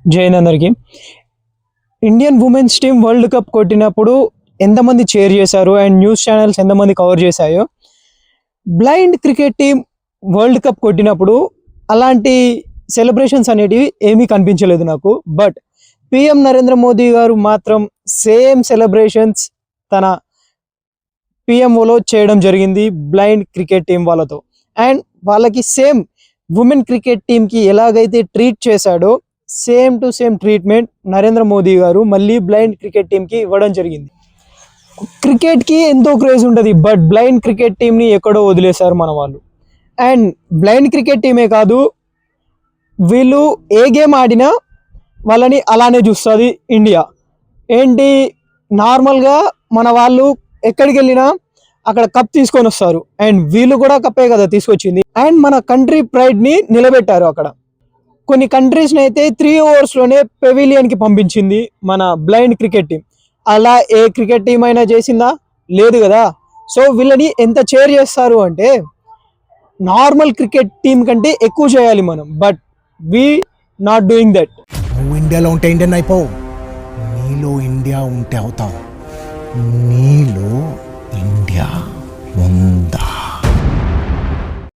జైన్ అందరికి. Indian women's team world cup కొట్టినప్పుడు ఎంతమంది చేర్ చేశారు అండ్ న్యూస్ ఛానల్స్ ఎంతమంది కవర్ చేశాయో, blind cricket team world cup కొట్టినప్పుడు అలాంటి సెలబ్రేషన్స్ అనేటివి ఏమీ కనిపించలేదు నాకు. బట్ పిఎం నరేంద్ర మోదీ గారు మాత్రం సేమ్ సెలబ్రేషన్స్ తన పిఎంఓలో చేయడం జరిగింది బ్లైండ్ క్రికెట్ టీం వాళ్ళతో. అండ్ వాళ్ళకి సేమ్ ఉమెన్ క్రికెట్ టీంకి ఎలాగైతే ట్రీట్ చేశాడో same to same treatment Narendra Modi గారు మళ్ళీ బ్లైండ్ క్రికెట్ టీంకి ఇవ్వడం జరిగింది. క్రికెట్కి ఎంతో క్రేజ్ ఉంటుంది, బట్ బ్లైండ్ క్రికెట్ టీంని ఎక్కడో వదిలేశారు మన వాళ్ళు. అండ్ బ్లైండ్ క్రికెట్ టీమే కాదు, వీళ్ళు ఏ గేమ్ ఆడినా వాళ్ళని అలానే చూస్తుంది ఇండియా. ఏంటి, నార్మల్గా మన వాళ్ళు ఎక్కడికి వెళ్ళినా అక్కడ కప్ తీసుకొని వస్తారు. అండ్ వీళ్ళు కూడా కప్పే కదా తీసుకొచ్చింది. అండ్ మన కంట్రీ ప్రైడ్ని నిలబెట్టారు అక్కడ. కొన్ని కంట్రీస్ని అయితే 3 ఓవర్స్లోనే పెవిలియన్కి పంపించింది మన బ్లైండ్ క్రికెట్ టీం. అలా ఏ క్రికెట్ టీం అయినా చేసిందా? లేదు కదా. సో వీళ్ళని ఎంత చేర్ చేస్తారు అంటే నార్మల్ క్రికెట్ టీం కంటే ఎక్కువ చేయాలి మనం. But we not doing that. నువ్వు ఇండియాలో ఉంటే ఇండియన్ అయిపోవు, నీలో ఇండియా ఉంటే అవుతావు. నీలో ఇండియా ఉందా?